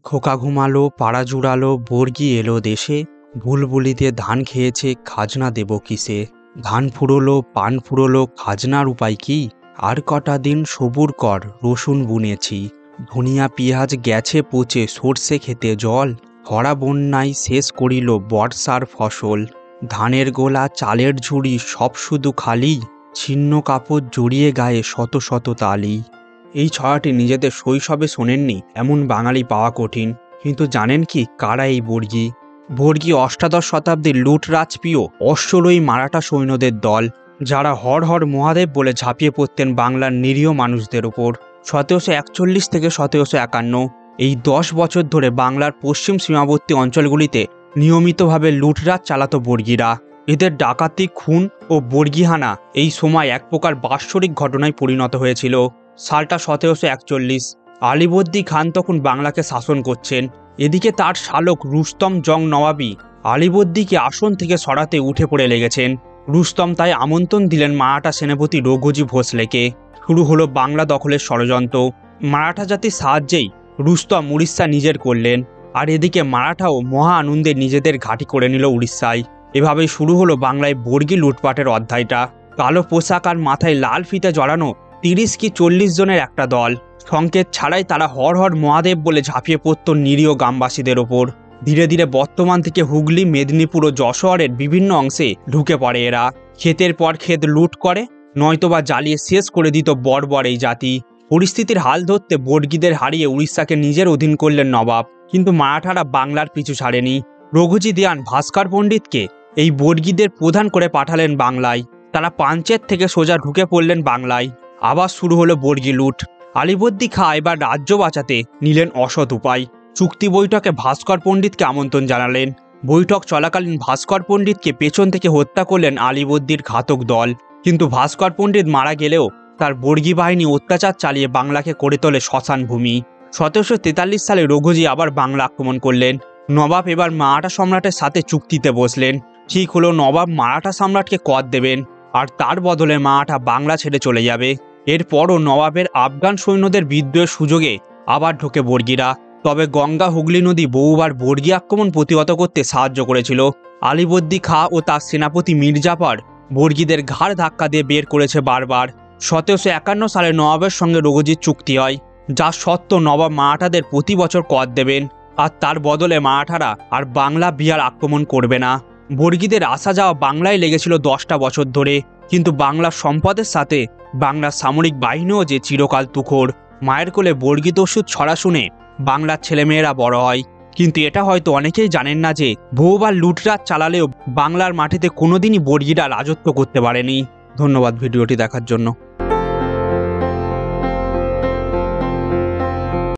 খোকা ঘুমালো, পাড়া জুড়ালো, বর্গি এলো দেশে। বুলবুলিতে ধান খেয়েছে, খাজনা দেব কিসে? ধান ফুরোলো, পান ফুরোলো, খাজনার উপায় কি? আর কটা দিন সবুর কর, রসুন বুনেছি। ধনিয়া পিঁয়াজ গেছে পচে, সর্ষে খেতে জল। খরা বন্যায় শেষ করিল বর্ষার ফসল। ধানের গোলা, চালের ঝুড়ি সব শুধু খালি। ছিন্ন কাপড় জড়িয়ে গায়ে শত শত তালি। এই ছড়াটি নিজেদের শৈশবে শোনেননি এমন বাঙালি পাওয়া কঠিন। কিন্তু জানেন কি কারা এই বর্গি? বর্গি অষ্টাদশ শতাব্দীর লুটরাজপ্রিয় অশ্বরোহী মারাঠা সৈন্যদের দল, যারা হর হর মহাদেব বলে ঝাঁপিয়ে পড়তেন বাংলার নিরীহ মানুষদের ওপর। 1741 থেকে 1751 এই 10 বছর ধরে বাংলার পশ্চিম সীমাবর্তী অঞ্চলগুলিতে নিয়মিতভাবে লুটরাজ চালাতো বর্গিরা। এদের ডাকাতি, খুন ও বর্গিহানা এই সময় এক প্রকার বাৎসরিক ঘটনায় পরিণত হয়েছিল। সালটা 1741। আলীবর্দী খান তখন বাংলাকে শাসন করছেন। এদিকে তার শালক রুস্তম জং নবাবী আলীবর্দীকে আসন থেকে সরাতে উঠে পড়ে লেগেছেন। রুস্তম তাই আমন্ত্রণ দিলেন মারাঠা সেনাপতি রঘুজি ভোঁসলেকে। শুরু হলো বাংলা দখলের ষড়যন্ত্র। মারাঠা জাতির সাহায্যেই রুস্তম উড়িষ্যা নিজের করলেন, আর এদিকে মারাঠাও মহা আনন্দে নিজেদের ঘাঁটি করে নিল উড়িষ্যায়। এভাবেই শুরু হলো বাংলায় বর্গি লুটপাটের অধ্যায়টা। কালো পোশাক আর মাথায় লাল ফিতে জড়ানো 30 কি 40 জনের একটা দল। সংকেত ছাড়াই তারা হর হর মহাদেব বলে ঝাঁপিয়ে পড়ত নিরীহ গ্রামবাসীদের ওপর। ধীরে ধীরে বর্তমান থেকে হুগলি, মেদিনীপুর ও যশোরের বিভিন্ন অংশে ঢুকে পড়ে এরা। ক্ষেতের পর ক্ষেত লুট করে, নয়তোবা জ্বালিয়ে শেষ করে দিত বর্বর এই জাতি। পরিস্থিতির হাল ধরতে বর্গিদের হারিয়ে উড়িষ্যাকে নিজের অধীন করলেন নবাব। কিন্তু মারাঠারা বাংলার পিছু ছাড়েনি। রঘুজি দেওয়ান ভাস্কর পণ্ডিতকে এই বর্গিদের প্রধান করে পাঠালেন বাংলায়। তারা পাঞ্চেত থেকে সোজা ঢুকে পড়লেন বাংলায়। আবার শুরু হলো বর্গি লুট। আলীবর্দী খাঁ এবার রাজ্য বাঁচাতে নিলেন অসৎ উপায়। চুক্তি বৈঠকে ভাস্কর পণ্ডিতকে আমন্ত্রণ জানালেন। বৈঠক চলাকালীন ভাস্কর পণ্ডিতকে পেছন থেকে হত্যা করলেন আলীবর্দীর ঘাতক দল। কিন্তু ভাস্কর পণ্ডিত মারা গেলেও তার বর্গি বাহিনী অত্যাচার চালিয়ে বাংলাকে করে তোলে শ্মশান ভূমি। 1743 সালে রঘুজি আবার বাংলা আক্রমণ করলেন। নবাব এবার মারাঠা সম্রাটের সাথে চুক্তিতে বসলেন। ঠিক হলো নবাব মারাঠা সম্রাটকে কর দেবেন, আর তার বদলে মারাঠা বাংলা ছেড়ে চলে যাবে। এরপরও নবাবের আফগান সৈন্যদের বিদ্রোহের সুযোগে আবার ঢোকে বর্গিরা। তবে গঙ্গা হুগলি নদী বহুবার বর্গি আক্রমণ প্রতিহত করতে সাহায্য করেছিল। আলীবর্দী খাঁ ও তার সেনাপতি মির্জাফর বর্গিদের ঘাড় ধাক্কা দিয়ে বের করেছে বারবার। 1751 সালে নবাবের সঙ্গে রঘুজির চুক্তি হয়, যার শর্ত নবাব মারাঠাদের প্রতি বছর কর দেবেন, আর তার বদলে মারাঠারা আর বাংলা বিহার আক্রমণ করবে না। বর্গিদের আসা যাওয়া বাংলায় লেগেছিল 10টা বছর ধরে। কিন্তু বাংলার সম্পদের সাথে বাংলার সামরিক বাহিনীও যে চিরকাল তুখোড়। মায়ের কোলে বর্গি দস্যুর ছড়া শুনে বাংলার ছেলেমেয়েরা বড় হয়। কিন্তু এটা হয়তো অনেকেই জানেন না যে বহুবার লুটরাজ চালালেও বাংলার মাটিতে কোনোদিনই বর্গিরা রাজত্ব করতে পারেনি। ধন্যবাদ ভিডিওটি দেখার জন্য।